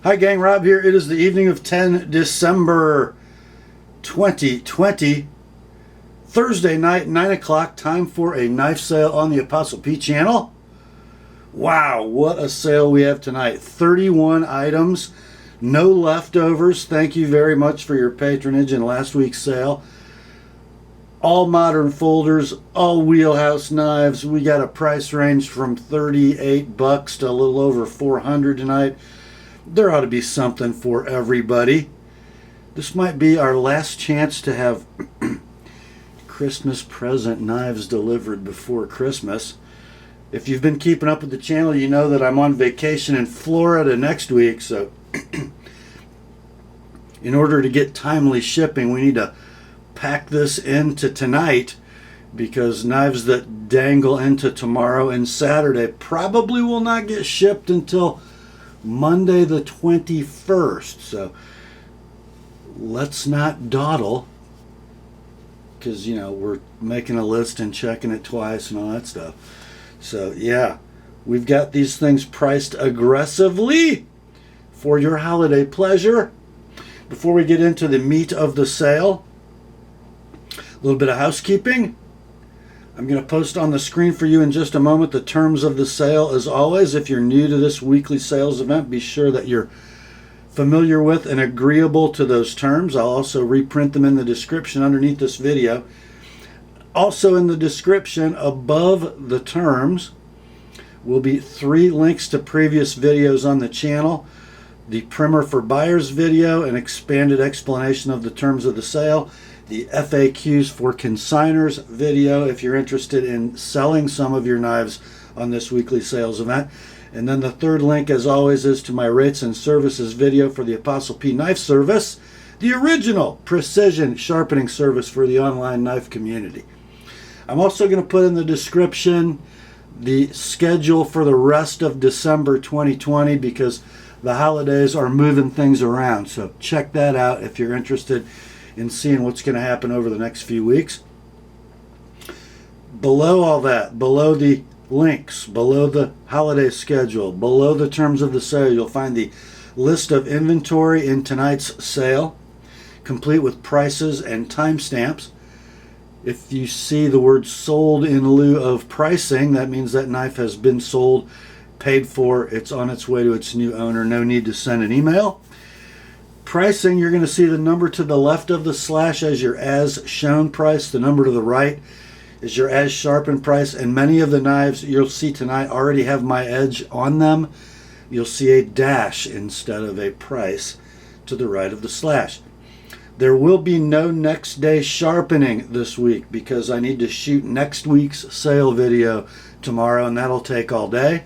Hi gang, Rob here. It is the evening of 10 December 2020. Thursday night, 9 o'clock, time for a knife sale on the Apostle P channel. Wow, what a sale we have tonight. 31 items, no leftovers. Thank you very much for your patronage in last week's sale. All modern folders, all wheelhouse knives. We got a price range from $38 to a little over $400 tonight. There ought to be something for everybody. This might be our last chance to have Christmas present knives delivered before Christmas. If you've been keeping up with the channel, you know that I'm on vacation in Florida next week, so in order to get timely shipping, we need to pack this into tonight, because knives that dangle into tomorrow and Saturday probably will not get shipped until Monday the 21st. So let's not dawdle, because you know we're making a list and checking it twice and all that stuff. So yeah, we've got these things priced aggressively for your holiday pleasure. Before we get into the meat of the sale, a little bit of housekeeping. I'm going to post on the screen for you in just a moment the terms of the sale. As always, if you're new to this weekly sales event, be sure that you're familiar with and agreeable to those terms. I'll also reprint them in the description underneath this video. Also in the description above the terms will be 3 links to previous videos on the channel. The primer for buyers video, an expanded explanation of the terms of the sale, the FAQs for consignors video if you're interested in selling some of your knives on this weekly sales event. And then the third link, as always, is to my rates and services video for the Apostle P Knife Service, the original precision sharpening service for the online knife community. I'm also going to put in the description the schedule for the rest of December 2020, because the holidays are moving things around. So check that out if you're interested in seeing what's going to happen over the next few weeks. Below all that, below the links, below the holiday schedule, below the terms of the sale, you'll find the list of inventory in tonight's sale, complete with prices and timestamps. If you see the word sold in lieu of pricing, that means that knife has been sold, paid for, it's on its way to its new owner. No need to send an email. Pricing, you're going to see the number to the left of the slash as your as shown price. The number to the right is your as sharpened price. And many of the knives you'll see tonight already have my edge on them. You'll see a dash instead of a price to the right of the slash. There will be no next day sharpening this week, because I need to shoot next week's sale video tomorrow, and that'll take all day.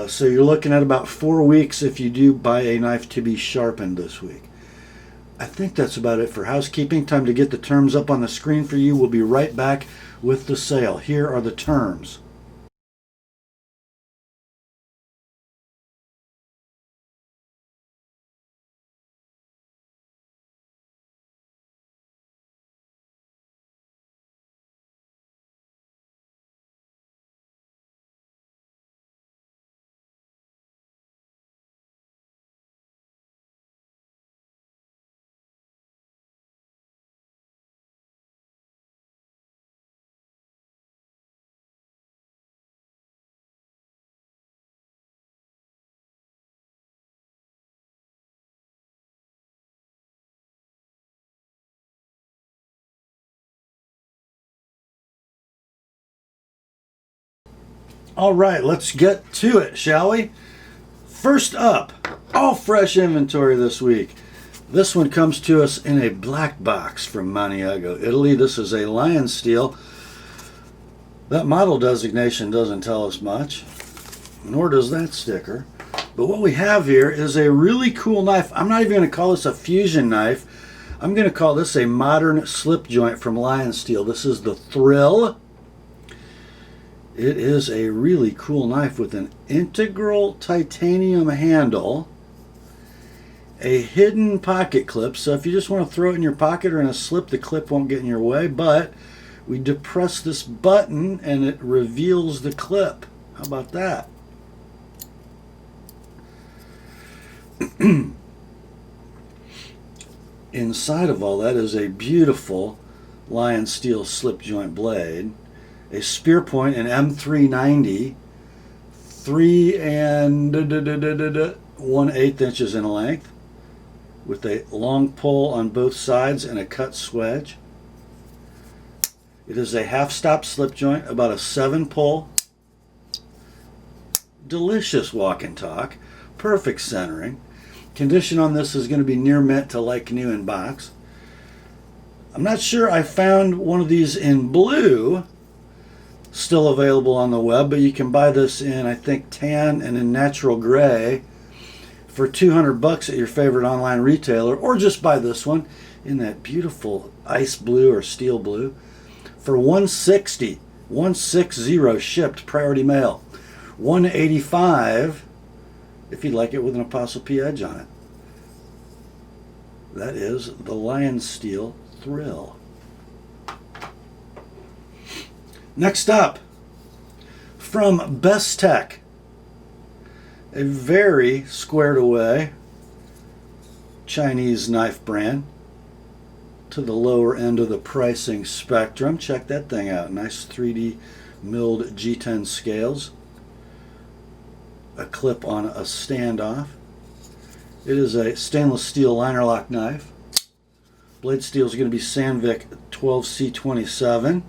So you're looking at about 4 weeks if you do buy a knife to be sharpened this week. I think that's about it for housekeeping. Time to get the terms up on the screen for you. We'll be right back with the sale. Here are the terms. All right, let's get to it, shall we? First up, all fresh inventory this week. This one comes to us in a black box from Maniago, Italy. This is a Lionsteel. That model designation doesn't tell us much, nor does that sticker. But what we have here is a really cool knife. I'm not even going to call this a fusion knife. I'm going to call this a modern slip joint from Lionsteel. This is the Thrill. It is a really cool knife with an integral titanium handle, a hidden pocket clip, so if you just want to throw it in your pocket or in a slip, the clip won't get in your way, but we depress this button and it reveals the clip. How about that? Inside of all that is a beautiful Lionsteel slip joint blade, a spear point in M390, 3 and 1/8 inches in length, with a long pull on both sides and a cut swedge. It is a half-stop slip joint, about a 7 pull. Delicious walk and talk, perfect centering. Condition on this is going to be near mint to like new in box. I'm not sure I found one of these in blue still available on the web, but you can buy this in, I think, tan and in natural gray for $200 at your favorite online retailer, or just buy this one in that beautiful ice blue or steel blue for $160, $160 shipped, priority mail, $185 if you'd like it with an Apostle P edge on it. That is the Lionsteel Thrill. Next up, from Bestech, a very squared away Chinese knife brand to the lower end of the pricing spectrum. Check that thing out. Nice 3D milled G10 scales. A clip on a standoff. It is a stainless steel liner lock knife. Blade steel is going to be Sandvik 12C27.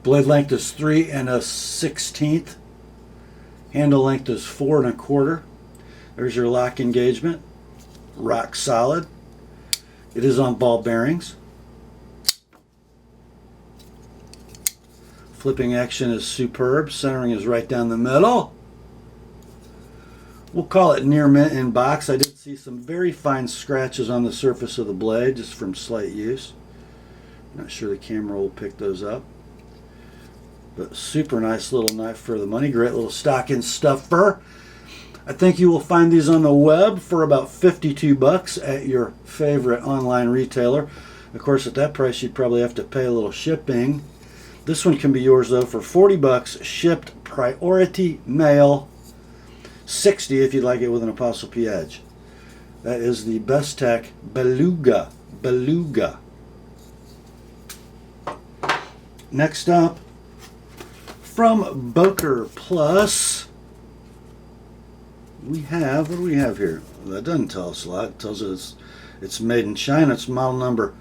Blade length is 3 1/16. Handle length is 4 1/4. There's your lock engagement. Rock solid. It is on ball bearings. Flipping action is superb. Centering is right down the middle. We'll call it near mint in box. I did see some very fine scratches on the surface of the blade just from slight use. Not sure the camera will pick those up. But super nice little knife for the money. Great little stocking stuffer. I think you will find these on the web for about $52 at your favorite online retailer. Of course, at that price, you'd probably have to pay a little shipping. This one can be yours, though, for $40 shipped, priority mail, $60 if you'd like it with an Apostle P edge. That is the Bestech Beluga. Beluga. Next up, from Boker Plus, we have, what do we have here? That doesn't tell us a lot. It tells us it's made in China. It's model number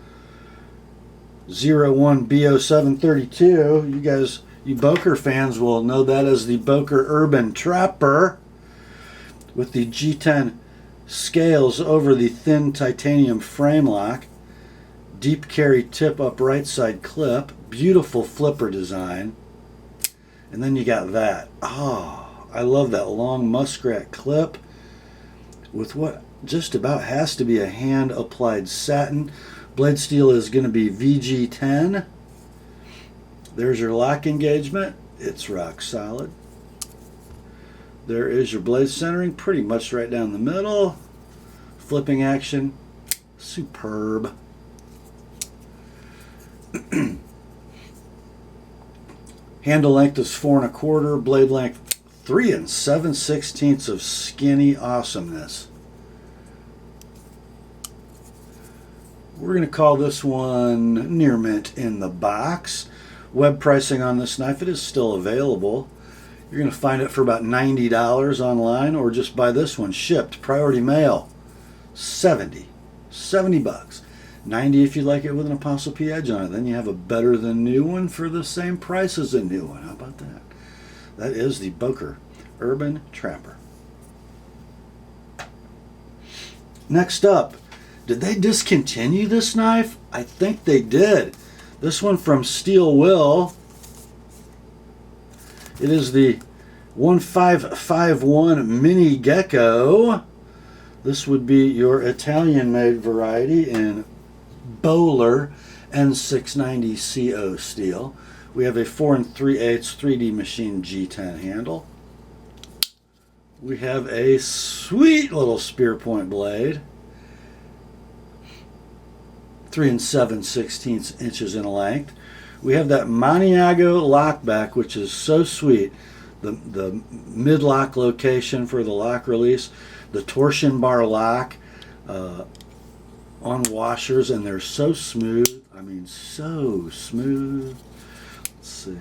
01BO732. You guys, you Boker fans will know that as the Boker Urban Trapper with the G10 scales over the thin titanium frame lock, deep carry tip up right side clip, beautiful flipper design. And then you got that. Oh, I love that long muskrat clip with what just about has to be a hand applied satin. Blade steel is going to be VG10. There's your lock engagement. It's rock solid. There is your blade centering, pretty much right down the middle. Flipping action, superb. Handle length is 4 1/4. Blade length 3 7/16 of skinny awesomeness. We're going to call this one near mint in the box. Web pricing on this knife, it is still available. You're going to find it for about $90 online, or just buy this one shipped, priority mail, $70 bucks. $90 if you like it with an Apostle P edge on it. Then you have a better than new one for the same price as a new one. How about that? That is the Boker Urban Trapper. Next up, did they discontinue this knife? I think they did. This one from Steel Will. It is the 1551 Mini Gekko. This would be your Italian-made variety in Bowler N690 CO steel. We have a 4 3/8 3D machine G10 handle. We have a sweet little spear point blade, 3 7/16 inches in length. We have that Maniago lockback, which is so sweet. The mid-lock location for the lock release, the torsion bar lock on washers, and they're so smooth. I mean, so smooth. Let's see.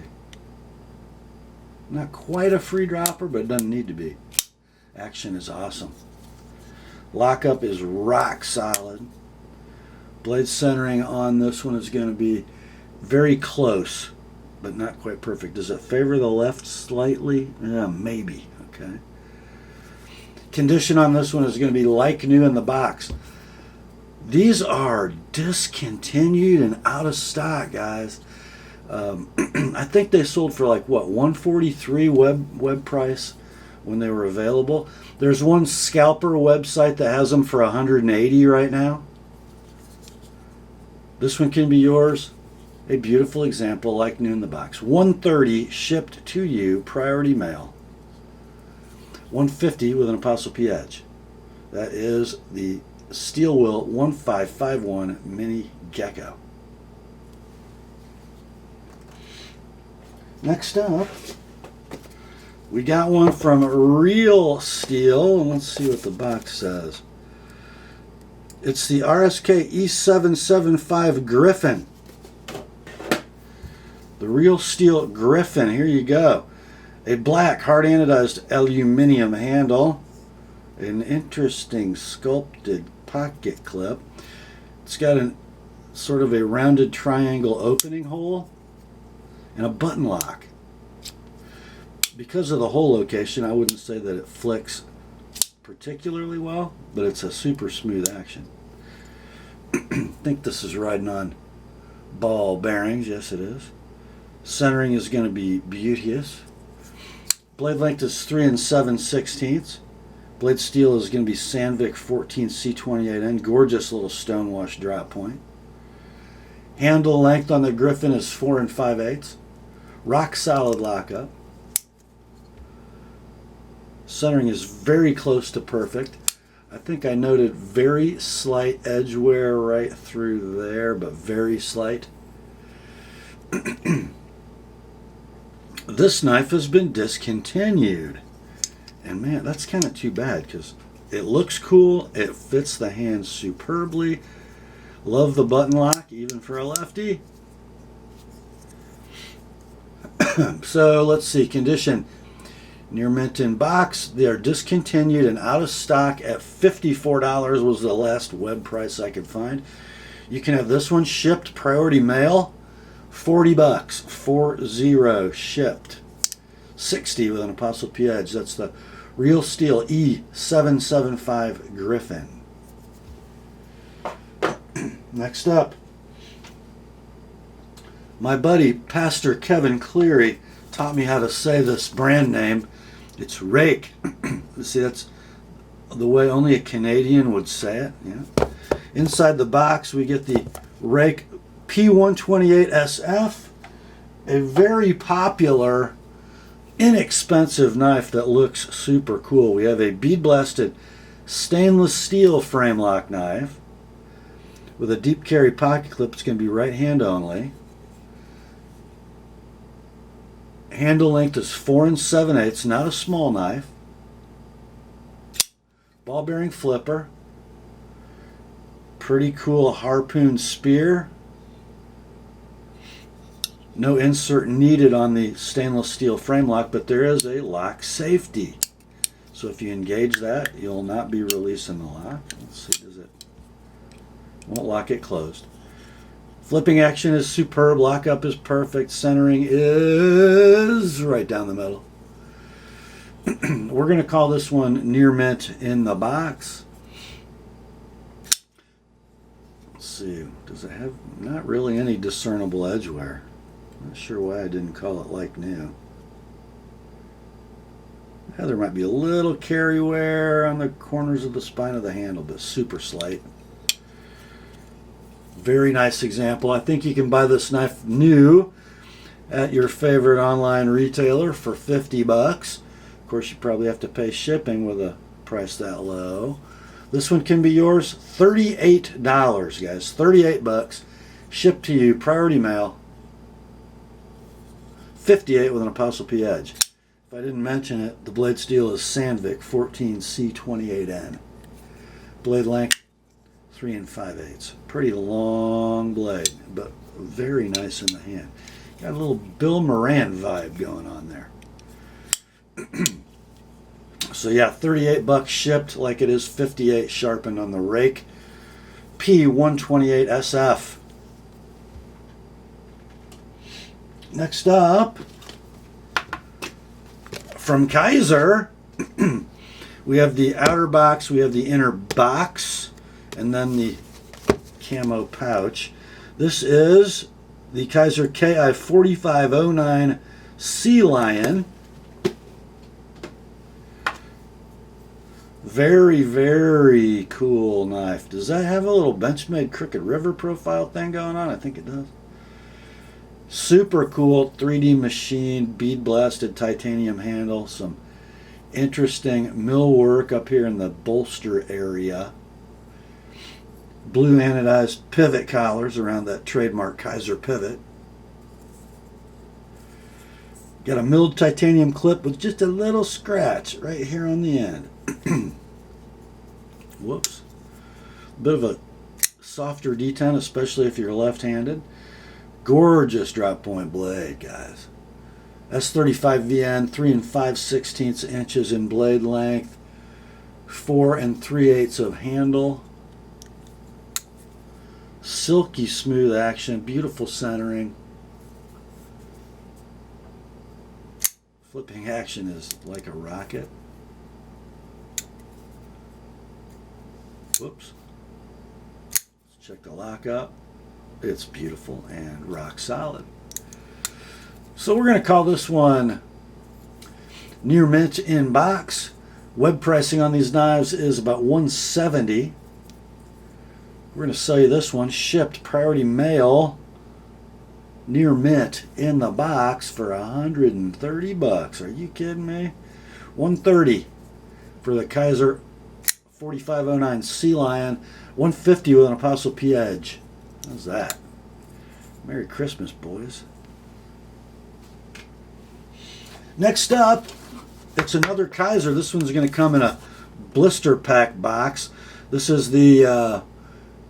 Not quite a free dropper, but it doesn't need to be. Action is awesome. Lockup is rock solid. Blade centering on this one is going to be very close, but not quite perfect. Does it favor the left slightly? Yeah, maybe. Okay. Condition on this one is going to be like new in the box. These are discontinued and out of stock, guys. I think they sold for like what, $143 web price when they were available. There's one scalper website that has them for $180 right now. This one can be yours. A beautiful example, like new in the box. $130 shipped to you, priority mail. $150 with an ApostleP edge. That is the Steel Will 1551 Mini Gekko. Next up, we got one from Real Steel, and let's see what the box says. It's the RSK E775 Griffin. The Real Steel Griffin, here you go. A black hard anodized aluminum handle, an interesting sculpted pocket clip. It's got a sort of a rounded triangle opening hole and a button lock. Because of the hole location, I wouldn't say that it flicks particularly well, but it's a super smooth action. I think this is riding on ball bearings. Yes, it is. Centering is going to be beauteous. Blade length is 3 7/16. Blade steel is going to be Sandvik 14 C28N. Gorgeous little stonewash drop point. Handle length on the Griffin is 4 5/8. Rock solid lockup. Centering is very close to perfect. I think I noted very slight edge wear right through there, but very slight. This knife has been discontinued. And man, that's kind of too bad because it looks cool. It fits the hand superbly. Love the button lock, even for a lefty. So let's see, condition. Near mint in box. They are discontinued and out of stock at $54 was the last web price I could find. You can have this one shipped priority mail, $40, 40 shipped. 60 with an ApostleP edge. That's the Real Steel E775 Griffin. Next up, my buddy Pastor Kevin Cleary taught me how to say this brand name. It's Ruike. See, that's the way only a Canadian would say it. Yeah. Inside the box, we get the Ruike P128SF, a very popular, inexpensive knife that looks super cool. We have a bead-blasted stainless steel frame lock knife with a deep carry pocket clip. It's going to be right hand only. Handle length is 4 7/8, not a small knife. Ball bearing flipper. Pretty cool harpoon spear. No insert needed on the stainless steel frame lock, but there is a lock safety. So if you engage that, you'll not be releasing the lock. Let's see, does it? Won't lock it closed. Flipping action is superb. Lockup is perfect. Centering is right down the middle. We're going to call this one near mint in the box. Let's see. Does it have not really any discernible edge wear? Not sure why I didn't call it like new. Yeah, there might be a little carry wear on the corners of the spine of the handle, but super slight. Very nice example. I think you can buy this knife new at your favorite online retailer for $50. Of course, you probably have to pay shipping with a price that low. This one can be yours, $38, guys. $38, shipped to you, priority mail. 58 with an Apostle P edge. If I didn't mention it, the blade steel is Sandvik 14C28N. Blade length 3 5/8. Pretty long blade, but very nice in the hand. Got a little Bill Moran vibe going on there. So yeah, $38 shipped, like it is $58 sharpened on the rake. P128 SF. Next up, from Kizer, we have the outer box, we have the inner box, and then the camo pouch. This is the Kizer KI 4509 Sealion. Very, very cool knife. Does that have a little Benchmade Crooked River profile thing going on? I think it does. Super cool 3D machine, bead blasted titanium handle. Some interesting mill work up here in the bolster area. Blue anodized pivot collars around that trademark Kizer pivot. Got a milled titanium clip with just a little scratch right here on the end. Whoops. Bit of a softer detent, especially if you're left-handed. Gorgeous drop point blade, guys. S35VN, 3 5/16 inches in blade length, 4 3/8 of handle. Silky smooth action, beautiful centering. Flipping action is like a rocket. Whoops. Let's check the lockup. It's beautiful and rock solid. So we're going to call this one near mint in box. Web pricing on these knives is about $170. We're going to sell you this one shipped priority mail near mint in the box for $130. Are you kidding me? $130 for the Kizer 4509 Sealion, $150 with an Apostle P edge. How's that? Merry Christmas, boys. Next up, it's another Kizer. This one's going to come in a blister pack box. This is the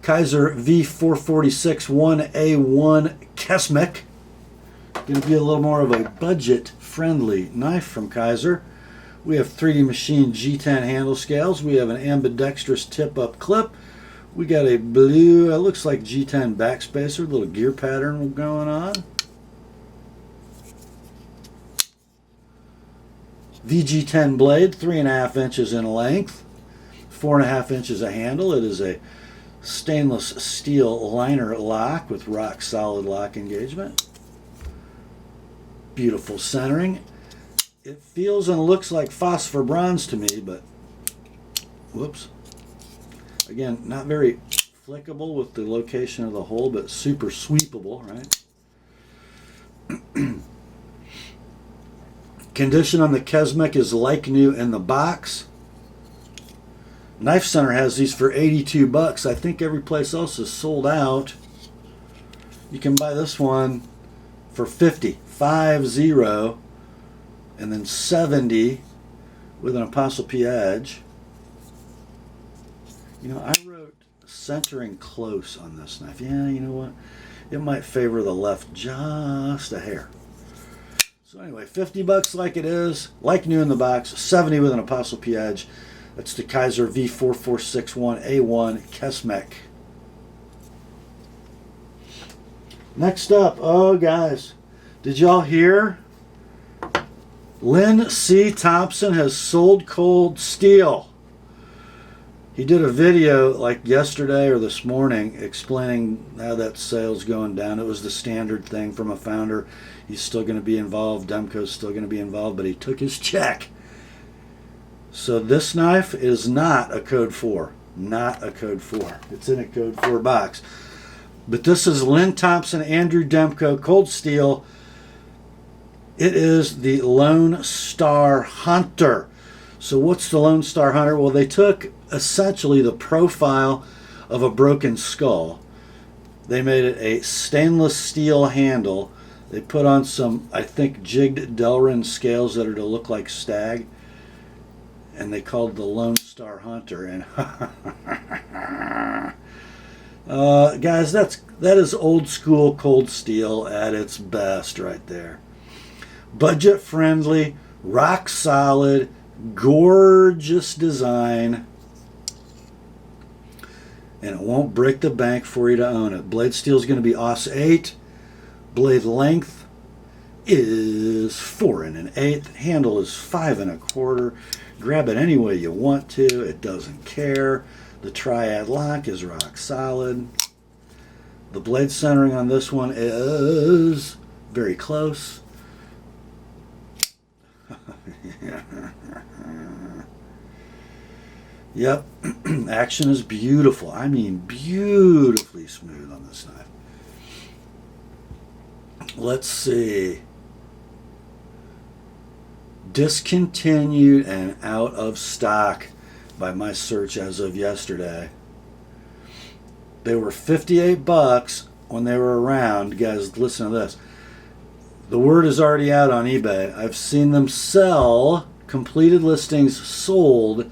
Kizer V446 1A1 Kesmec. Going to be a little more of a budget-friendly knife from Kizer. We have 3D machine G10 handle scales. We have an ambidextrous tip-up clip. We got a blue, it looks like G10 backspacer, little gear pattern going on. VG10 blade, 3.5 inches in length, 4.5 inches of handle. It is a stainless steel liner lock with rock solid lock engagement. Beautiful centering. It feels and looks like phosphor bronze to me, but whoops. Again, not very flickable with the location of the hole, but super sweepable, right? Condition on the Kesmec is like new in the box. Knife Center has these for $82. I think every place else is sold out. You can buy this one for $50, and then $70 with an Apostle P edge. You know, I wrote centering close on this knife. Yeah, you know what? It might favor the left just a hair. So anyway, $50 like it is, like new in the box, $70 with an Apostle P edge. That's the Kizer V4461A1 Kesmec. Next up, oh guys, did y'all hear? Lynn C. Thompson has sold cold steel. He did a video like yesterday or this morning explaining how that sale's going down. It was the standard thing from a founder. He's still going to be involved. Demco's still going to be involved, but he took his check. So this knife is not a code 4. Not a code 4. It's in a code 4 box. But this is Lynn Thompson, Andrew Demko, cold steel. It is the Lone Star Hunter. So what's the Lone Star Hunter? Well, they took essentially the profile of a broken skull. They made it a stainless steel handle They put on some, I think, jigged Delrin scales that are to look like stag, and they called the Lone Star Hunter. And guys, that is old school cold steel at its best right there. Budget friendly, rock solid, gorgeous design, and it won't break the bank for you to own it. Blade steel is going to be AUS 8. Blade length is 4 1/8. Handle is 5 1/4. Grab it any way you want to. It doesn't care. The triad lock is rock solid. The blade centering on this one is very close. Yep, action is beautiful. I mean, beautifully smooth on this knife. Let's see. Discontinued and out of stock by my search as of yesterday. They were $58 when they were around. Guys, listen to this. The word is already out on eBay. I've seen them sell, completed listings sold,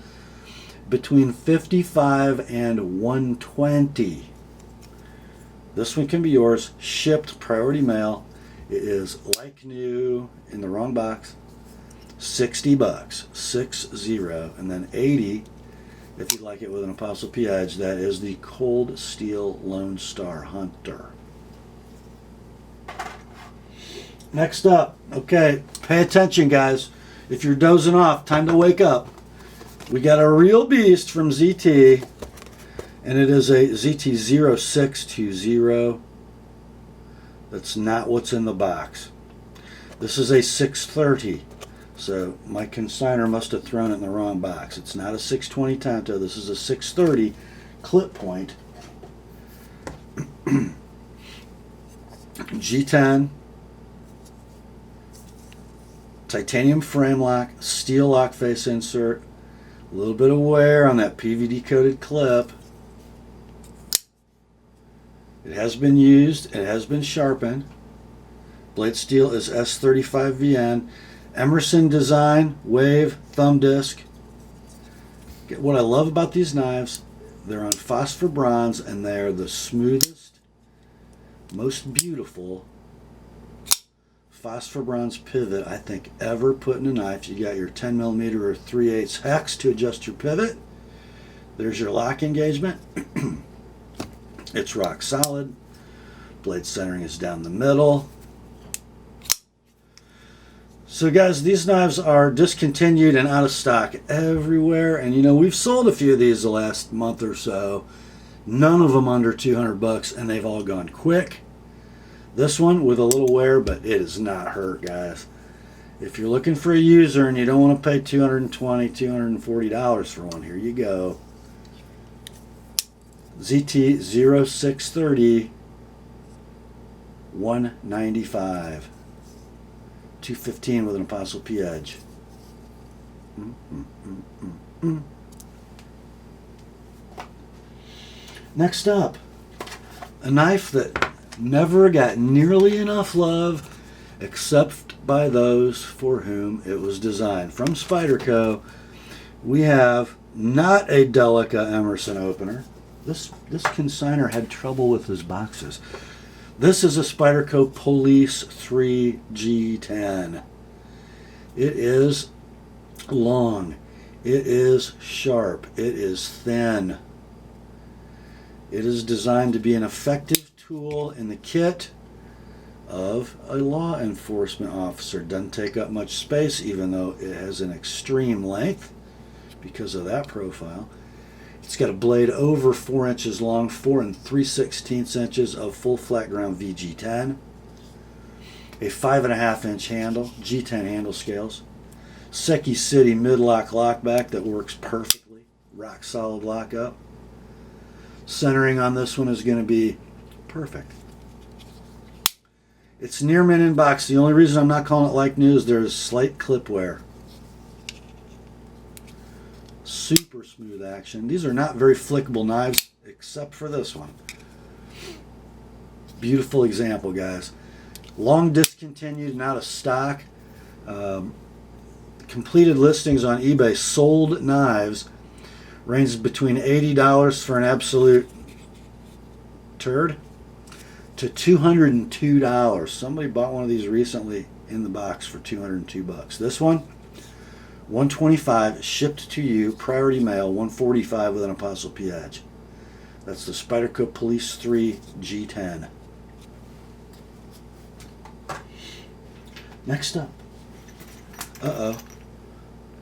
between $55 and $120. This one can be yours, shipped priority mail. It is like new, in the wrong box. $60, 60, and then $80 if you'd like it with an Apostle P edge. That is the Cold Steel Lone Star Hunter. Next up, okay, pay attention, guys. If you're dozing off, time to wake up. We got a real beast from ZT, and it is a ZT0620. That's not what's in the box. This is a 630. So my consignor must have thrown it in the wrong box. It's not a 620 Tanto. This is a 630 clip point. G10. Titanium frame lock. Steel lock face insert. A little bit of wear on that PVD coated clip. It has been used. It has been sharpened. Blade steel is S35VN. Emerson design, wave, thumb disc. What I love about these knives, they're on phosphor bronze, and they are the smoothest, most beautiful phosphor bronze pivot I think ever put in a knife. You got your 10mm or 3/8 hex to adjust your pivot. There's your lock engagement. It's rock solid. Blade centering is down the middle. So guys, these knives are discontinued and out of stock everywhere. And you know, we've sold a few of these the last month or so. None of them under $200, and they've all gone quick. This one with a little wear, but it is not hurt, guys. If you're looking for a user and you don't want to pay $220, $240 for one, here you go. ZT0630, $195. $215 with an Apostle P edge. Next up, a knife that never got nearly enough love except by those for whom it was designed. From Spyderco, we have not a Delica Emerson opener. This consignor had trouble with his boxes. This is a Spyderco Police 3G10. It is long. It is sharp. It is thin. It is designed to be an effective tool in the kit of a law enforcement officer. Doesn't take up much space, even though it has an extreme length because of that profile. It's got a blade over 4 inches long, 4 3/16 inches of full flat ground VG10, a 5.5 inch handle, G10 handle scales, Seki City mid-lock lockback that works perfectly, rock solid lockup. Centering on this one is going to be perfect. It's near mint in box. The only reason I'm not calling it like new is there's slight clip wear. Super smooth action. These are not very flickable knives except for this one. Beautiful example, guys. Long discontinued and out of stock. Completed listings on eBay. Sold knives ranges between $80 for an absolute turd to $202. Somebody bought one of these recently in the box for $202. This one, $125, shipped to you, priority mail, $145 with an ApostleP edge. That's the Spyderco Police 3 G10. Next up,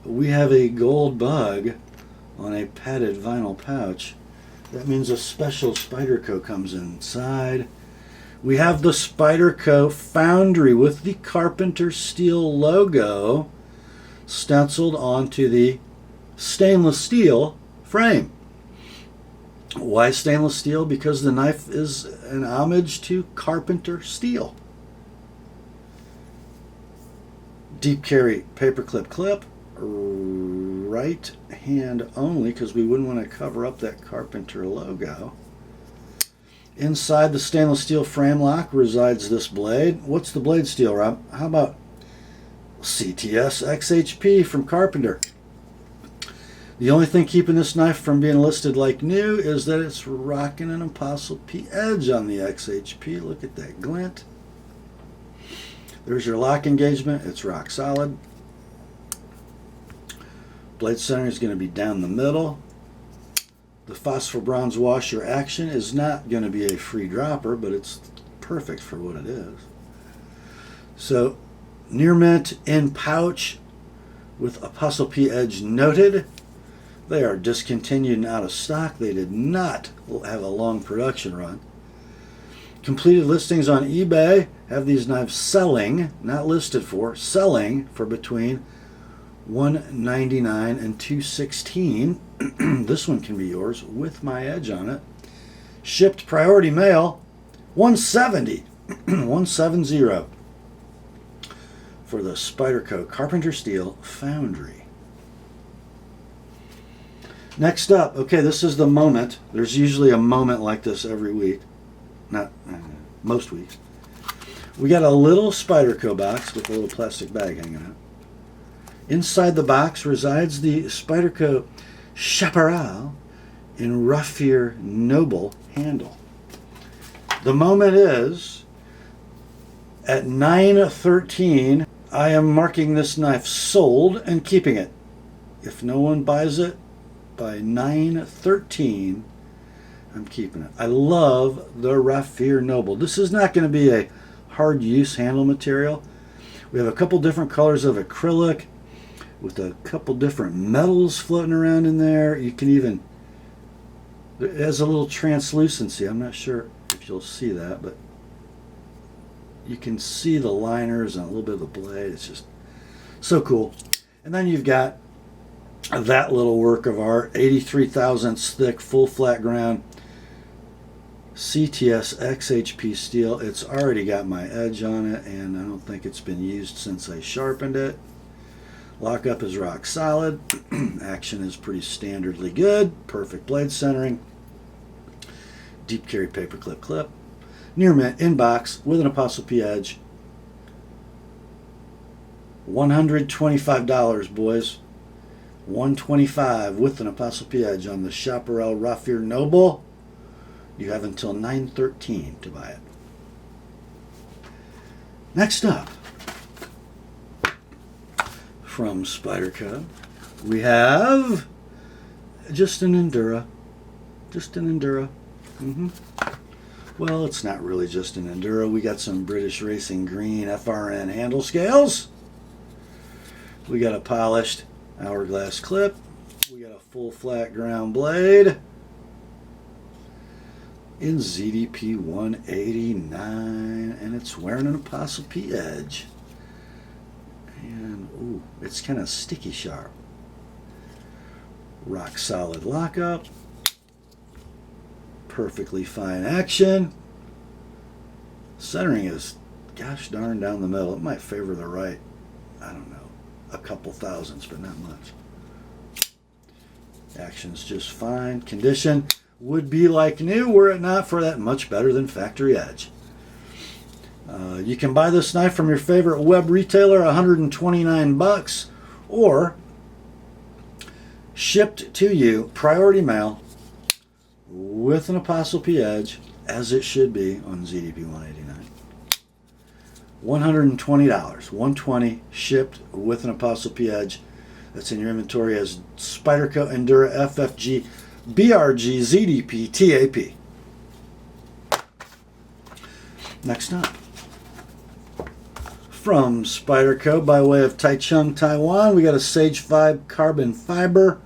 we have a gold bug on a padded vinyl pouch. That means a special Spyderco comes inside. We have the Spyderco Foundry with the Carpenter Steel logo stenciled onto the stainless steel frame. Why stainless steel? Because the knife is an homage to Carpenter Steel. Deep carry paperclip clip, right hand only, because we wouldn't want to cover up that Carpenter logo. Inside the stainless steel frame lock resides this blade. What's the blade steel, Rob? How about CTS XHP from Carpenter? The only thing keeping this knife from being listed like new is that it's rocking an ApostleP edge on the XHP. Look at that glint. There's your lock engagement. It's rock solid. Blade center is going to be down the middle. The phosphor bronze washer action is not going to be a free dropper, but it's perfect for what it is. So, near mint in pouch with ApostleP edge noted. They are discontinued and out of stock. They did not have a long production run. Completed listings on eBay have these knives selling, not listed for, selling for between $199 and $216. This one can be yours with my edge on it. Shipped priority mail, $170. $170 for the Spyderco Carpenter Steel Foundry. Next up, okay, this is the moment. There's usually a moment like this every week. Not most weeks. We got a little Spyderco box with a little plastic bag hanging out. Inside the box resides the Spyderco Chaparral in Raffir Noble handle. The moment is at 9:13. I am marking this knife sold and keeping it. If no one buys it by 9:13, I'm keeping it. I love the Raffir Noble. This is not going to be a hard use handle material. We have a couple different colors of acrylic with a couple different metals floating around in there. You can even, it has a little translucency. I'm not sure if you'll see that, but you can see the liners and a little bit of the blade. It's just so cool. And then you've got that little work of art, 83 thousandths thick, full flat ground CTS XHP steel. It's already got my edge on it, and I don't think it's been used since I sharpened it. Lockup is rock solid. Action is pretty standardly good. Perfect blade centering. Deep carry paperclip clip. Near mint in box with an ApostleP edge. $125, boys. $125 with an ApostleP edge on the Chaparral Raffir Noble. You have until 9:13 to buy it. Next up, from Spyderco, we have just an Endura. Just an Endura. Well, it's not really just an Endura. We got some British Racing Green FRN handle scales. We got a polished hourglass clip. We got a full flat ground blade in ZDP 189, and it's wearing an ApostleP edge. And ooh, it's kind of sticky sharp. Rock solid lockup. Perfectly fine action. Centering is gosh darn down the middle. It might favor the right, I don't know, a couple thousandths, but not much. Action's just fine. Condition would be like new were it not for that much better than factory edge. You can buy this knife from your favorite web retailer, $129, or shipped to you, priority mail, with an ApostleP Edge, as it should be on ZDP 189. $120, $120 shipped with an ApostleP Edge. That's in your inventory as Spyderco, Endura, FFG, BRG, ZDP, TAP. Next up, from Spyderco by way of Taichung, Taiwan, we got a Sage 5 carbon fiber.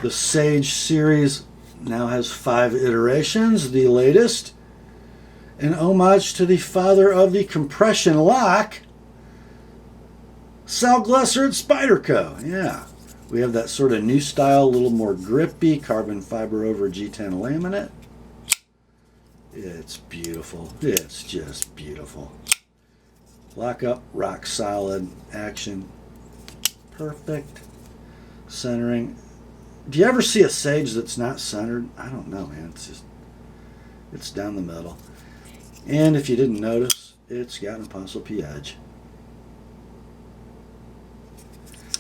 The Sage series now has 5 iterations, the latest an homage to the father of the compression lock, Sal Glesser at Spyderco. Yeah, we have that sort of new style, a little more grippy, carbon fiber over G10 laminate. It's beautiful. It's just beautiful. Lock up, rock solid, action, perfect, centering. Do you ever see a Sage that's not centered? I don't know, man. It's down the middle. And if you didn't notice, it's got an ApostleP Edge.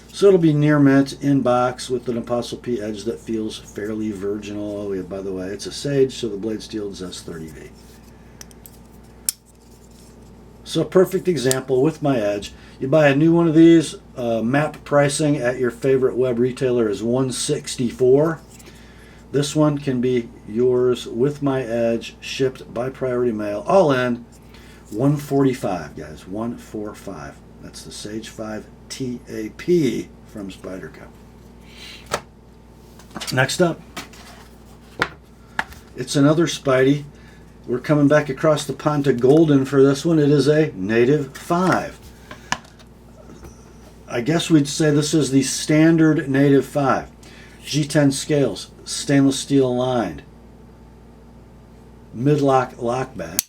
So it'll be near mint in box with an ApostleP Edge that feels fairly virginal. Oh, yeah, by the way, it's a Sage, so the blade steel is S30V. So perfect example with my Edge. You buy a new one of these, map pricing at your favorite web retailer is $164. This one can be yours with my Edge, shipped by priority mail, all in $145, guys, $145. That's the Sage 5 TAP from Spyderco. Next up, it's another Spidey. We're coming back across the pond to Golden for this one. It is a Native 5. I guess we'd say this is the standard Native 5. G10 scales, stainless steel lined, mid-lock lockback,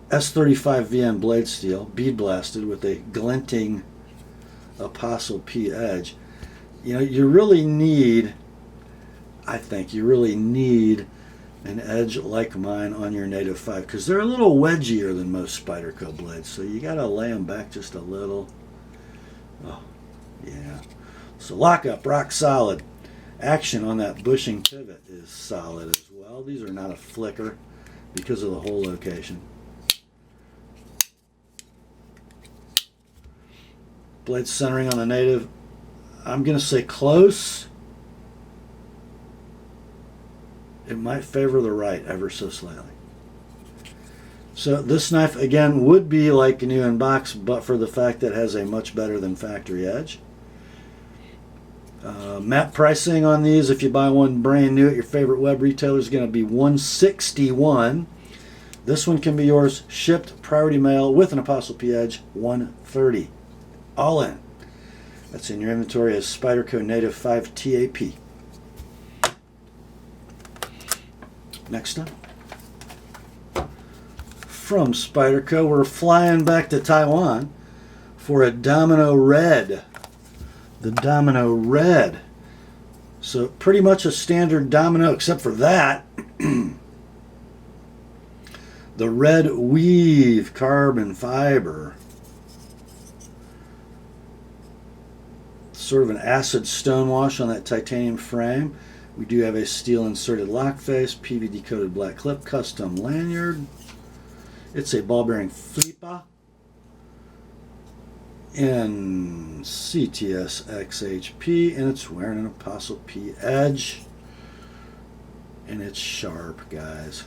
S35 VM blade steel, bead blasted with a glinting ApostleP Edge. You know, you really need, I think, you really need an edge like mine on your Native 5 because they're a little wedgier than most Spyderco blades, so you got to lay them back just a little. Oh, yeah. So lockup, rock solid. Action on that bushing pivot is solid as well. These are not a flicker because of the hole location. Blade centering on the Native, I'm going to say close. It might favor the right ever so slightly. So this knife, again, would be like new in box, but for the fact that it has a much better than factory edge. Map pricing on these, if you buy one brand new at your favorite web retailer, is going to be $161. This one can be yours, shipped, priority mail, with an ApostleP Edge, $130. All in. That's in your inventory as Spyderco Native 5 TAP. Next up, from Spyderco, we're flying back to Taiwan for a Domino Red. The Domino Red. So pretty much a standard Domino, except for that. The red weave carbon fiber. Sort of an acid stonewash on that titanium frame. We do have a steel inserted lock face, PVD coated black clip, custom lanyard. It's a ball bearing FLIPA in CTS XHP, and it's wearing an ApostleP Edge, and it's sharp, guys.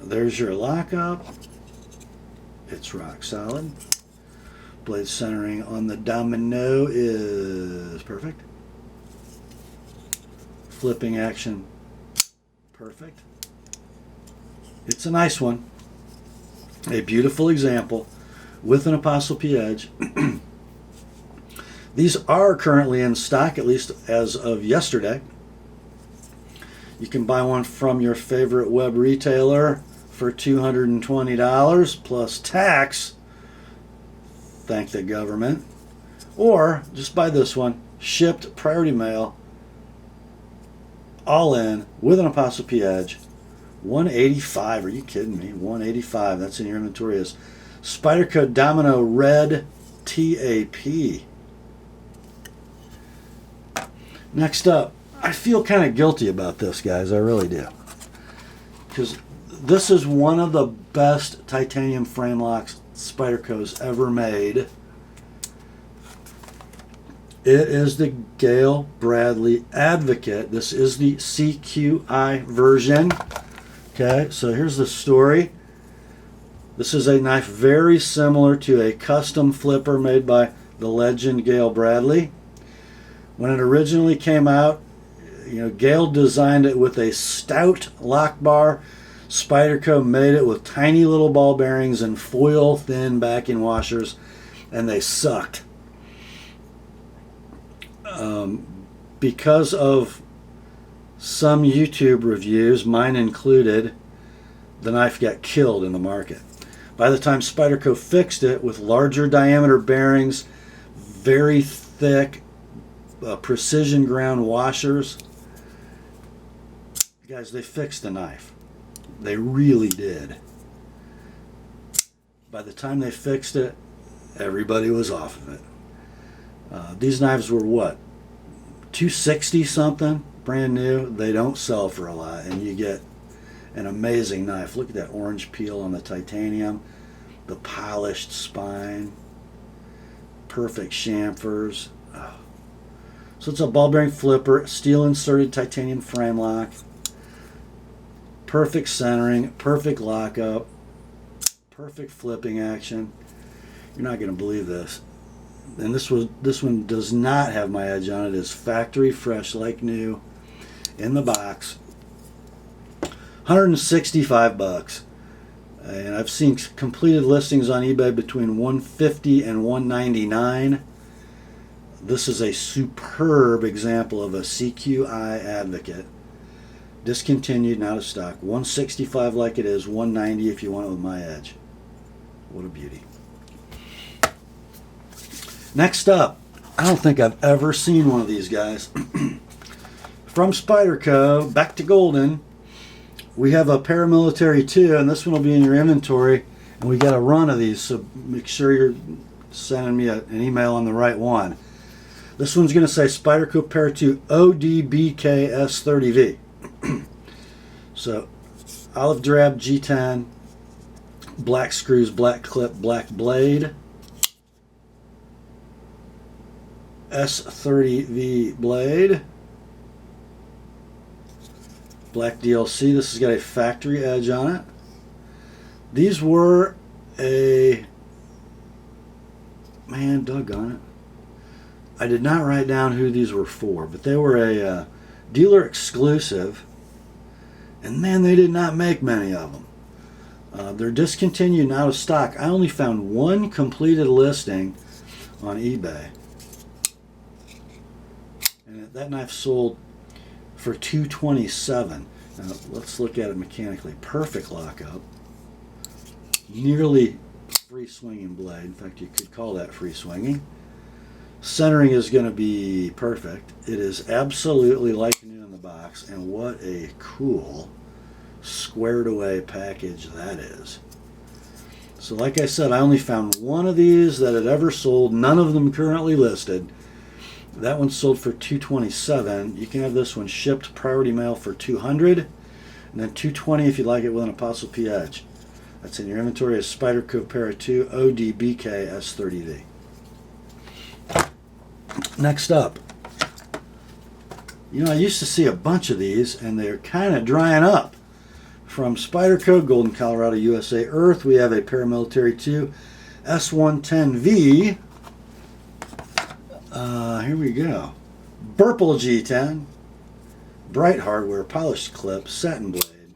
There's your lockup. It's rock solid. Blade centering on the Domino is perfect. Flipping action, perfect. It's a nice one. A beautiful example with an ApostleP Edge. These are currently in stock, at least as of yesterday. You can buy one from your favorite web retailer for $220 plus tax. Thank the government. Or just buy this one, shipped, priority mail, all in, with an ApostleP Edge, $185. Are you kidding me? $185. That's in your inventory is Spyderco Domino Red TAP. Next up, I feel kind of guilty about this, guys. I really do. Because this is one of the best titanium frame locks Spyderco's ever made. It is the Gail Bradley Advocate. This is the CQI version. Okay, so here's the story. This is a knife very similar to a custom flipper made by the legend Gail Bradley. When it originally came out, Gail designed it with a stout lock bar. Spyderco made it with tiny little ball bearings and foil thin backing washers, and they sucked. Because of some YouTube reviews, mine included, the knife got killed in the market. By the time Spyderco fixed it with larger diameter bearings, very thick precision ground washers, guys, they fixed the knife. They really did. By the time they fixed it, everybody was off of it. These knives were what? $260 something, brand new. They don't sell for a lot, and you get an amazing knife. Look at that orange peel on the titanium, the polished spine, perfect chamfers. Oh. So it's a ball bearing flipper, steel inserted titanium frame lock, perfect centering, perfect lockup, perfect flipping action. You're not going to believe this. And this one does not have my edge on it. It is factory fresh like new in the box. $165. And I've seen completed listings on eBay between $150 and $199. This is a superb example of a CQI Advocate. Discontinued, not out of stock. $165 like it is, $190 if you want it with my edge. What a beauty. Next up, I don't think I've ever seen one of these guys. From Spyderco, back to golden, we have a Paramilitary 2, and this one will be in your inventory, and we got a run of these, so make sure you're sending me an email on the right one. This one's going to say Spyderco Para 2 ODBK S30V. So, olive drab G10, black screws, black clip, black blade, S30V blade, black DLC. This has got a factory edge on it. These were man, doggone it. I did not write down who these were for, but they were a dealer exclusive, and man, they did not make many of them. They're discontinued and out of stock. I only found one completed listing on eBay. And that knife sold for $227. Now let's look at it mechanically. Perfect lockup. Nearly free swinging blade. In fact, you could call that free swinging. Centering is going to be perfect. It is absolutely like new in the box, and what a cool squared away package that is. So like I said, I only found one of these that had ever sold, none of them currently listed. That one sold for $227. You can have this one shipped priority mail for $200, and then $220 if you'd like it with an ApostleP edge. That's in your inventory as Spyderco Para 2 ODBK S30V. Next up, I used to see a bunch of these, and they're kind of drying up. From Spyderco, Golden, Colorado, USA, Earth, we have a Paramilitary 2 S110V. Here we go. Burple G10, bright hardware, polished clip, satin blade,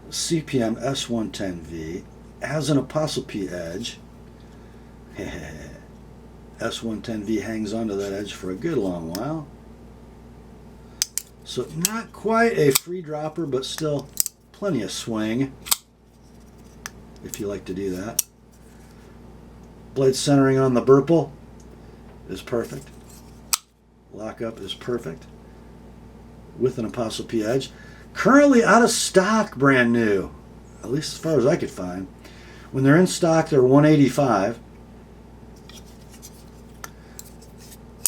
CPM S110V, has an ApostleP edge. S110V hangs onto that edge for a good long while. So not quite a free dropper, but still plenty of swing, if you like to do that. Blade centering on the Burple is perfect. Lockup is perfect with an ApostleP edge. Currently out of stock, brand new. At least as far as I could find. When they're in stock, they're $185.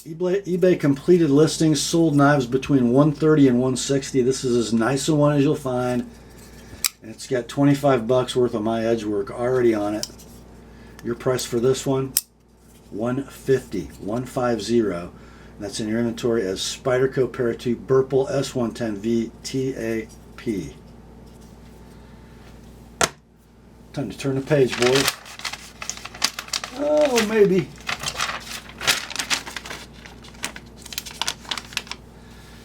eBay completed listings sold knives between $130 and $160. This is as nice a one as you'll find. And it's got $25 worth of my edge work already on it. Your price for this one, $150. $150. That's in your inventory as Spyderco Para 2 Burple S110V TAP. Time to turn the page, boys. Oh, maybe.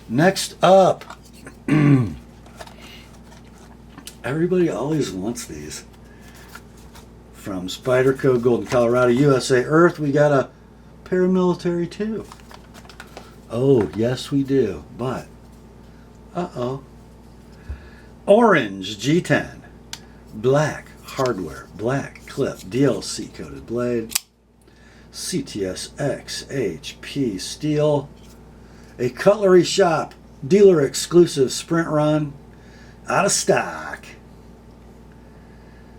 Next up. Everybody always wants these. From Spyderco, Golden, Colorado, USA Earth, we got a paramilitary too. Oh, yes we do, but, uh-oh. Orange G10, black hardware, black clip, DLC coated blade, CTS XHP steel, a cutlery shop, dealer exclusive sprint run, out of stock.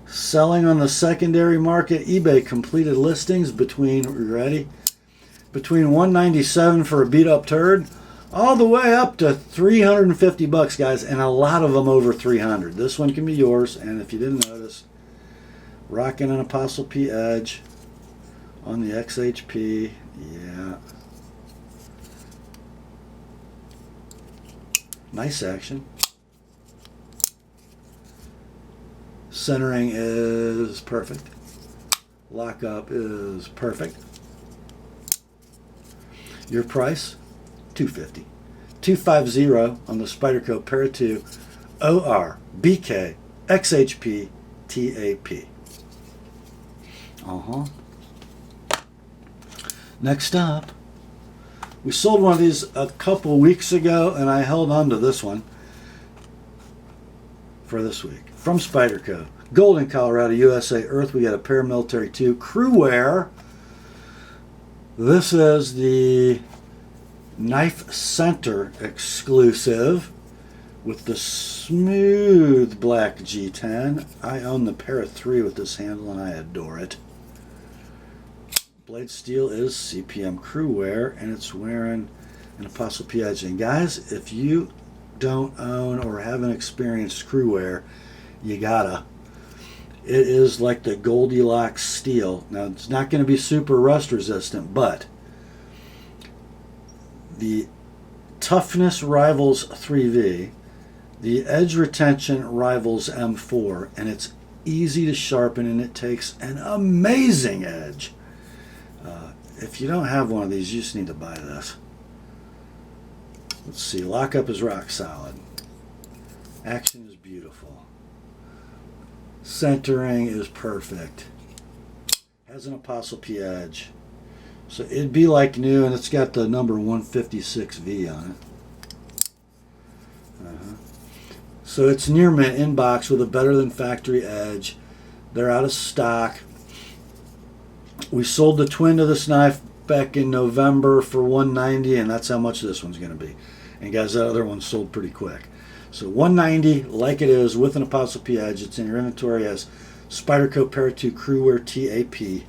Selling on the secondary market, eBay completed listings between, are you ready? Between $197 for a beat up turd, all the way up to $350, guys, and a lot of them over $300. This one can be yours, and if you didn't notice, rocking an TheApostleP edge on the XHP, yeah. Nice action. Centering is perfect. Lockup is perfect. Your price, $250. $250 on the Spyderco Para 2 OR BK XHP TAP. Next up, we sold one of these a couple weeks ago, and I held on to this one for this week. From Spyderco, Golden, Colorado, USA Earth, we got a paramilitary 2 CruWear. This is the Knife Center exclusive with the smooth black G10. I own the Para 3 with this handle, and I adore it. Blade steel is CPM CruWear, and it's wearing an TheApostleP edge. And guys, if you don't own or haven't experienced CruWear, you gotta. It is like the Goldilocks steel. Now, it's not going to be super rust resistant, but the toughness rivals 3V, the edge retention rivals M4, and it's easy to sharpen, and it takes an amazing edge. If you don't have one of these, you just need to buy this. Let's see, lockup is rock solid. Action is beautiful. Centering is perfect. Has an TheApostleP edge. So it'd be like new, and it's got the number 156V on it. So it's near mint in box with a better than factory edge. They're out of stock. We sold the twin to this knife back in November for $190, and that's how much this one's going to be. And guys, that other one sold pretty quick. So $190, like it is, with an TheApostleP edge. It's in your inventory as Spyderco Para 2 CruWear TAP.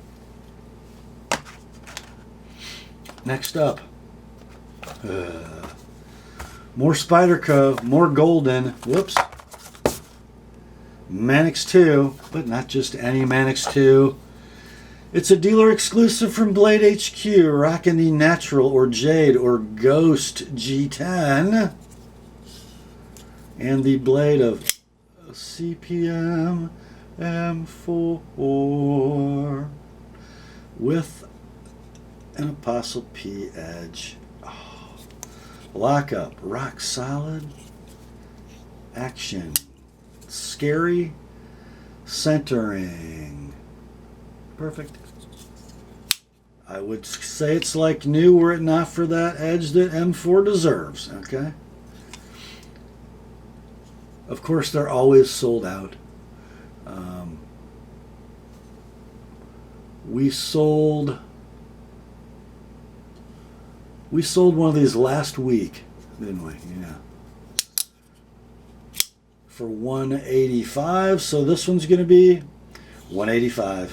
Next up, more Spyderco, more golden. Whoops. Manix 2, but not just any Manix 2. It's a dealer exclusive from Blade HQ, rocking the Natural or Jade or Ghost G10. And the blade of CPM M4 with an TheApostleP edge. Oh. Lockup, rock solid. Action, scary. Centering, perfect. I would say it's like new were it not for that edge that M4 deserves, okay? Of course, they're always sold out. We sold one of these last week, didn't we? Yeah. for $185. So this one's going to be $185.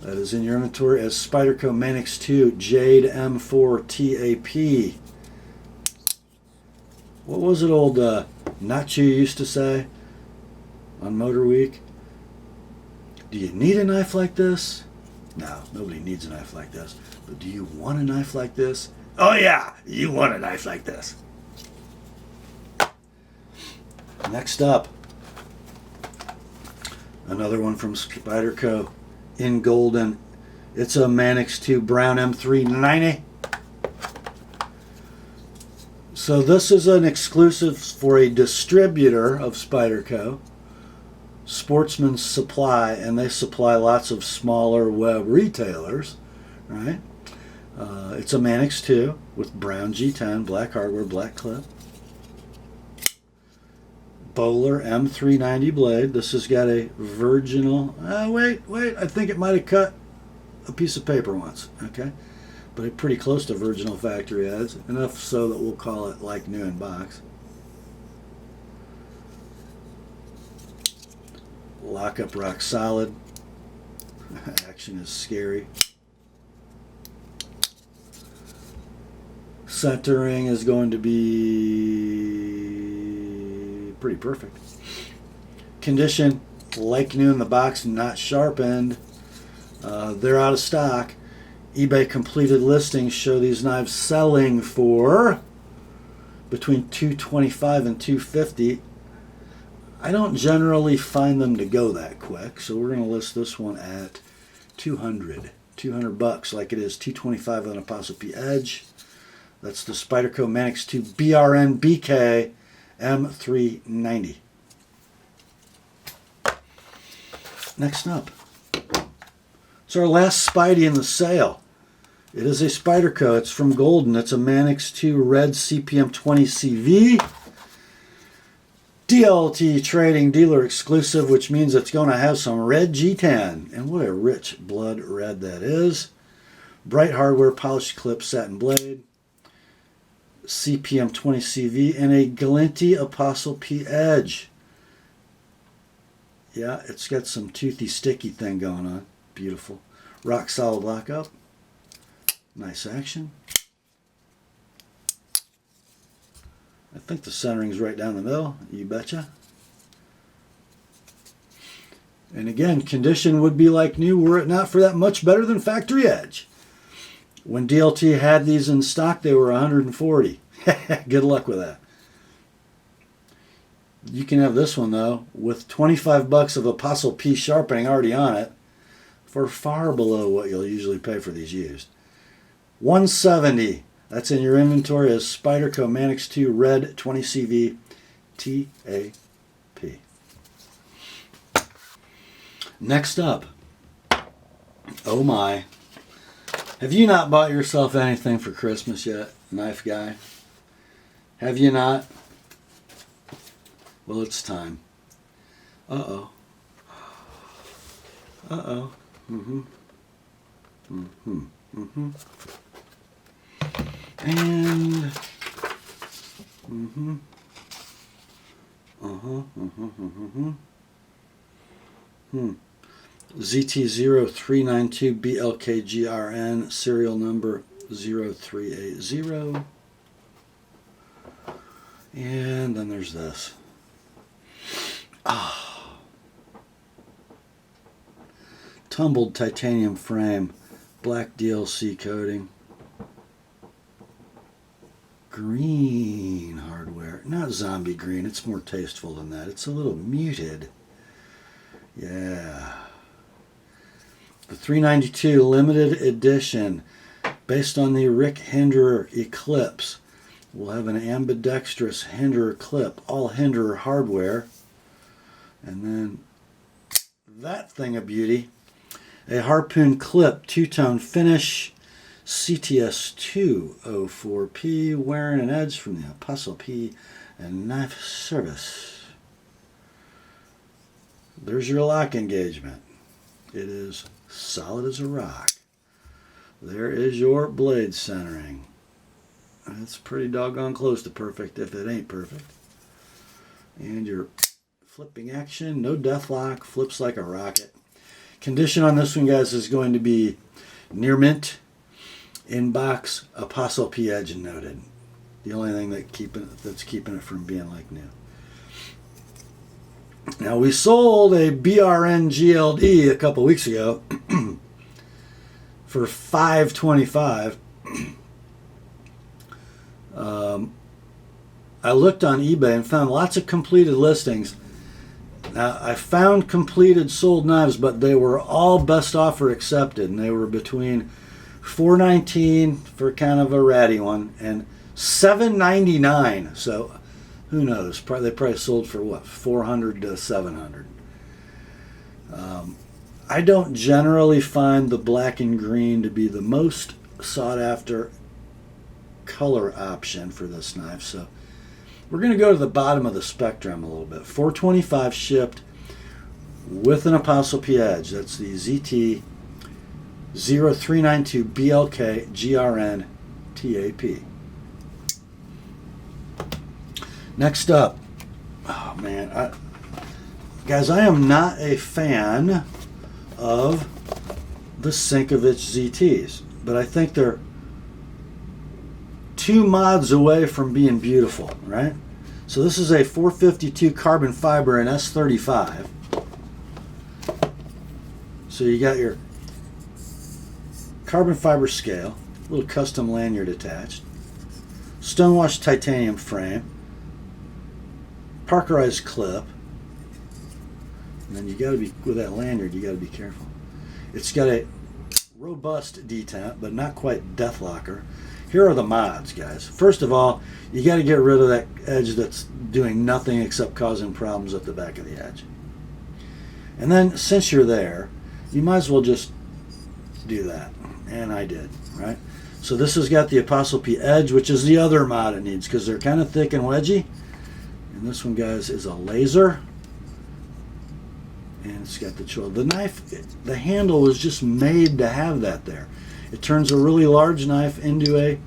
That is in your inventory as Spyderco Manix 2 Jade M4 TAP. What was it old Nacho used to say on Motor Week? Do you need a knife like this? No, nobody needs a knife like this. But do you want a knife like this? Oh yeah, you want a knife like this. Next up, another one from Spyderco in golden. It's a Manix 2 Brown M390. So this is an exclusive for a distributor of Spyderco, Sportsman's Supply, and they supply lots of smaller web retailers, right? It's a Manix 2 with brown G10, black hardware, black clip. Bowler M390 blade. This has got a virginal, wait, I think it might have cut a piece of paper once, okay? But pretty close to virginal factory adds, enough so that we'll call it like new in box. Lockup rock solid. Action is scary. Centering is going to be pretty perfect. Condition like new in the box, not sharpened. They're out of stock. eBay completed listings show these knives selling for between $225 and $250. I don't generally find them to go that quick, so we're going to list this one at $200 bucks, like it is $225 on TheApostleP Edge. That's the Spyderco Manix 2 BRN BK M390. Next up, it's our last Spidey in the sale. It is a Spyderco. It's from Golden. It's a Manix 2 Red CPM 20 CV. DLT Trading Dealer exclusive, which means it's going to have some red G10. And what a rich blood red that is. Bright hardware, polished clip, satin blade. CPM 20 CV and a glinty TheApostleP Edge. Yeah, it's got some toothy, sticky thing going on. Beautiful. Rock solid lockup. Nice action. I think the centering's right down the middle. You betcha. And again, condition would be like new were it not for that much better than factory edge. When DLT had these in stock, they were $140. Good luck with that. You can have this one, though, with 25 bucks of TheApostleP sharpening already on it for far below what you'll usually pay for these used. $170. That's in your inventory as Spyderco Manix 2 Red 20 CV TAP. Next up, oh my. Have you not bought yourself anything for Christmas yet, knife guy? Have you not? Well, it's time. Uh-oh. Uh-oh. Mm-hmm. Mm-hmm. Mm-hmm. And mm-hmm. Uh-huh. Mm-hmm. Mm-hmm. ZT0392BLKGRN, serial number 0380. And then there's this. Ah. Tumbled titanium frame, black DLC coating. Green hardware. Not zombie green, it's more tasteful than that. It's a little muted. Yeah. The 392 limited edition based on the Rick Hinderer Eclipse. We'll have an ambidextrous Hinderer clip, all Hinderer hardware. And then that thing of beauty, a harpoon clip, two-tone finish, CTS 204P, wearing an edge from the TheApostleP Knife Service. There's your lock engagement. It is solid as a rock. There is your blade centering. It's pretty doggone close to perfect if it ain't perfect. And your flipping action, no death lock, flips like a rocket. Condition on this one, guys, is going to be near mint, in box, ApostleP edge noted. The only thing that's keeping it from being like new. Now, we sold a BRN GLD a couple weeks ago for $525. I looked on eBay and found lots of completed listings. Now, I found completed sold knives, but they were all best offer accepted, and they were between $419 for kind of a ratty one and $799. So who knows? They probably sold for what, $400 to $700. I don't generally find the black and green to be the most sought after color option for this knife, so we're going to go to the bottom of the spectrum a little bit. $425 shipped with an ApostleP edge. That's the ZT 0392 BLK GRN TAP. Next up, oh man, guys, I am not a fan of the Sinkovich ZTs, but I think they're 2 mods away from being beautiful, right? So this is a 452 carbon fiber in S35. So you got your carbon fiber scale, little custom lanyard attached, stonewashed titanium frame, Parkerized clip, and then you got to be, with that lanyard, you got to be careful. It's got a robust detent, but not quite death locker. Here are the mods, guys. First of all, you got to get rid of that edge that's doing nothing except causing problems at the back of the edge. And then, since you're there, you might as well just do that. And I did, right? So this has got the ApostleP edge, which is the other mod it needs, because they're kind of thick and wedgy. And this one, guys, is a laser. And it's got the choil. The knife, the handle was just made to have that there. It turns a really large knife into a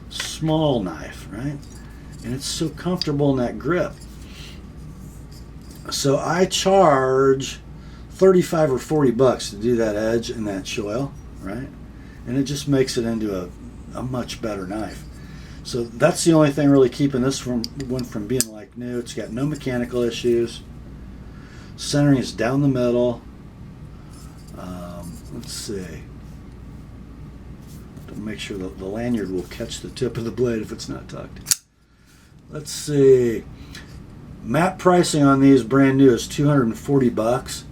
small knife, right? And it's so comfortable in that grip. So I charge 35 or 40 bucks to do that edge and that choil, right? And it just makes it into a much better knife. So that's the only thing really keeping this one from being like new. It's got no mechanical issues. Centering is down the middle. Let's see. To make sure that the lanyard will catch the tip of the blade if it's not tucked. Let's see. Map pricing on these brand new is 240 bucks.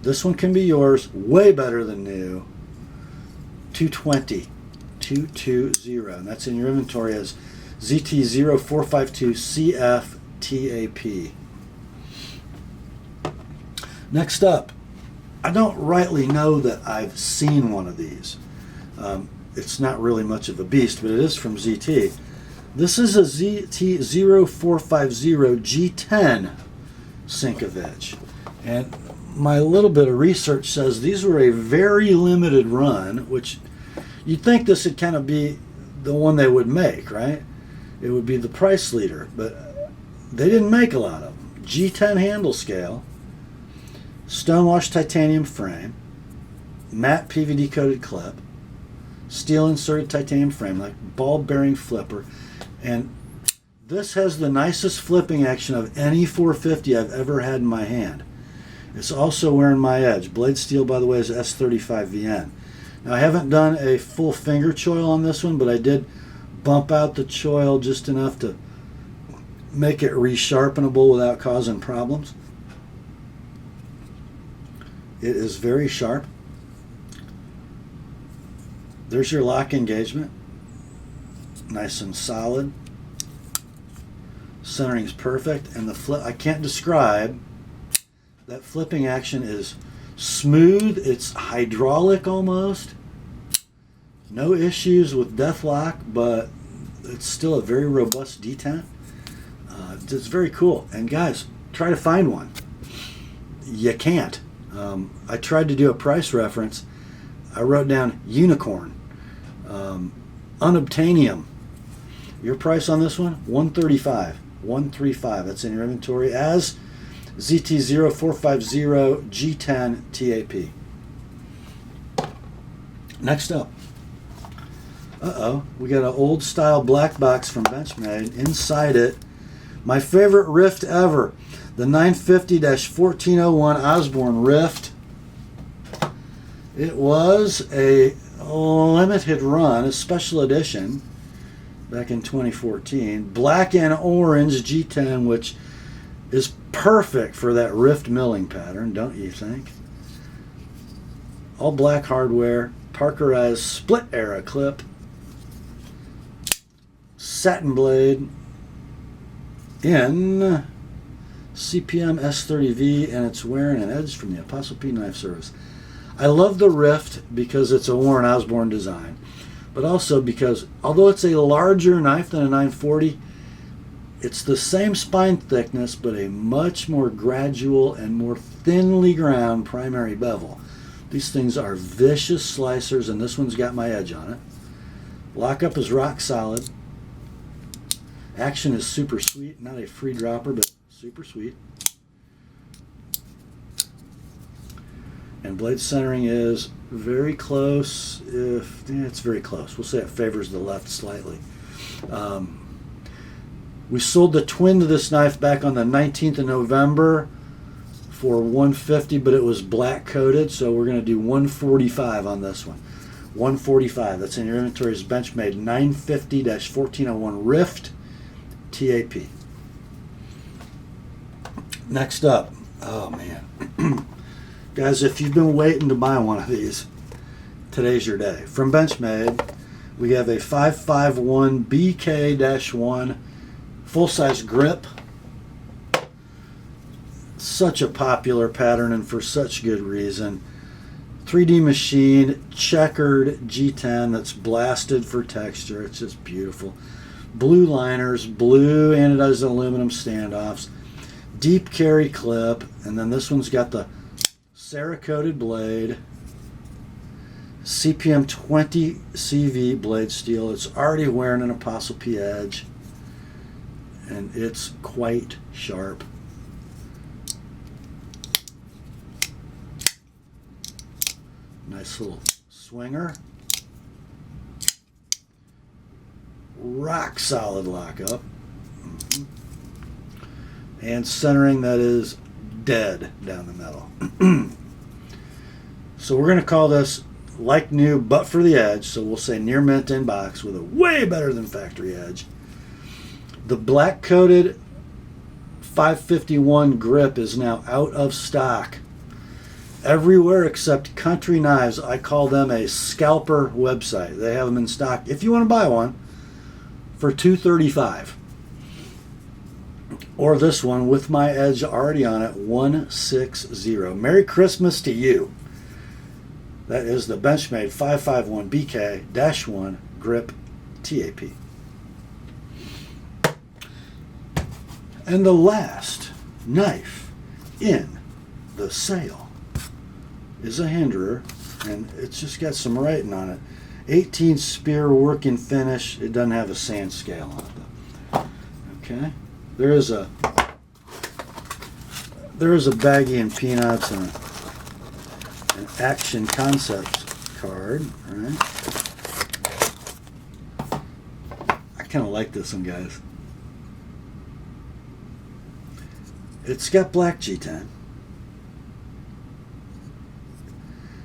This one can be yours, way better than new. 220. 220. And that's in your inventory as ZT0452CF TAP. Next up, I don't rightly know that I've seen one of these. It's not really much of a beast, but it is from ZT. This is a ZT0450 G10 Sinkovich. And my little bit of research says these were a very limited run, which you'd think this would kind of be the one they would make, right? It would be the price leader, but they didn't make a lot of them. G10 handle scale, stonewashed titanium frame, matte PVD coated clip, steel inserted titanium frame, like ball bearing flipper, and this has the nicest flipping action of any 450 I've ever had in my hand. It's also wearing my edge. Blade steel, by the way, is S35VN. Now, I haven't done a full finger choil on this one, but I did bump out the choil just enough to make it resharpenable without causing problems. It is very sharp. There's your lock engagement. Nice and solid. Centering is perfect. And the flip, I can't describe. That flipping action is smooth. It's hydraulic almost. No issues with death lock, but it's still a very robust detent. It's very cool. And guys, try to find one. You can't. I tried to do a price reference. I wrote down unicorn, unobtainium. Your price on this one, $135. 135. That's in your inventory as ZT0450 G10 TAP. Next up. We got an old style black box from Benchmade. Inside it, my favorite Rift ever, the 950-1401 Osborne Rift. It was a limited run, a special edition, back in 2014. Black and orange G10, which is perfect for that Rift milling pattern, don't you think? All black hardware, Parkerized split era clip, satin blade in CPM S30V, and it's wearing an edge from the TheApostleP Knife Service. I love the Rift because it's a Warren Osborne design, but also because although it's a larger knife than a 940, it's the same spine thickness but a much more gradual and more thinly ground primary bevel. These things are vicious slicers, and this one's got my edge on it. Lockup is rock solid. Action is super sweet, not a free dropper, but super sweet. And blade centering is very close. It's very close. We'll say it favors the left slightly. We sold the twin to this knife back on the 19th of November for $150, but it was black coated, so we're going to do $145 on this one. $145. That's in your inventory. Is Benchmade 950-1401 Rift TAP. Next up, oh man. Guys, if you've been waiting to buy one of these, today's your day. From Benchmade, we have a 551 BK-1 full-size grip. Such a popular pattern and for such good reason. 3D machine, checkered G10 that's blasted for texture. It's just beautiful. Blue liners, blue anodized aluminum standoffs, deep carry clip, and then this one's got the Cerakoted blade, CPM 20 CV blade steel. It's already wearing an TheApostleP edge, and it's quite sharp. Nice little swinger. Rock solid lockup. And centering that is dead down the middle. So we're going to call this like new but for the edge. So we'll say near mint in box with a way better than factory edge. The black coated 551 grip is now out of stock. Everywhere except Country Knives. I call them a scalper website. They have them in stock if you want to buy one for $235. Or this one with my edge already on it, $160. Merry Christmas to you. That is the Benchmade 551 BK-1 grip TAP. And the last knife in the sale is a Hinderer, and it's just got some writing on it. 18 spear working finish. It doesn't have a sand scale on it though. Okay. There is a baggie and peanuts and an action concept card. All right. I kind of like this one, guys. It's got black G10.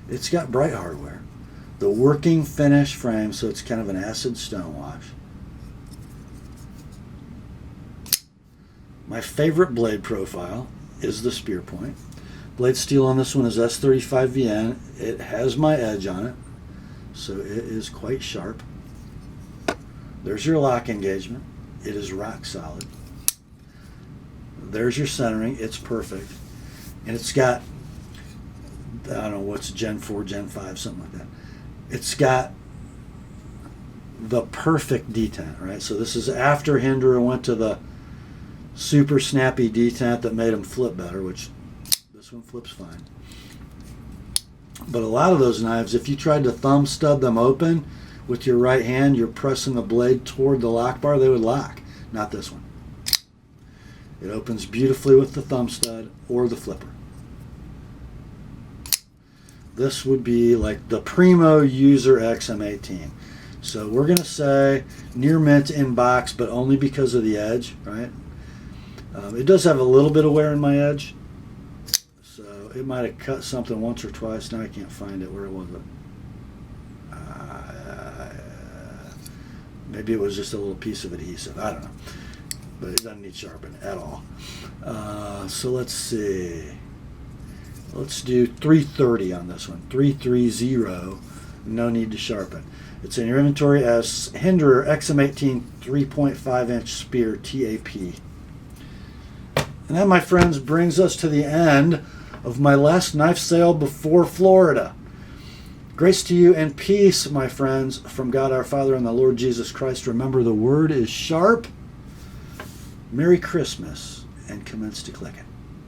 It's got bright hardware. The working finish frame, so it's kind of an acid stonewash. My favorite blade profile is the spear point. Blade steel on this one is S35VN. It has my edge on it, so it is quite sharp. There's your lock engagement. It is rock solid. There's your centering. It's perfect. And it's got, I don't know what's Gen 4, Gen 5, something like that. It's got the perfect detent, right? So this is after Hinderer went to the super snappy detent that made them flip better, which this one flips fine. But a lot of those knives, if you tried to thumb stud them open with your right hand, you're pressing the blade toward the lock bar, they would lock. Not this one. It opens beautifully with the thumb stud or the flipper. This would be like the Primo User XM18. So we're going to say near mint in box, but only because of the edge, right? It does have a little bit of wear in my edge. So it might have cut something once or twice. Now I can't find it. Where was it? Maybe it was just a little piece of adhesive. I don't know. But it doesn't need sharpening at all. So let's see. Let's do 330 on this one. 330. No need to sharpen. It's in your inventory as Hinderer XM18 3.5 inch spear TAP. And that, my friends, brings us to the end of my last knife sale before Florida. Grace to you and peace, my friends, from God our Father and the Lord Jesus Christ. Remember, the word is sharp. Merry Christmas, and commence to clicking.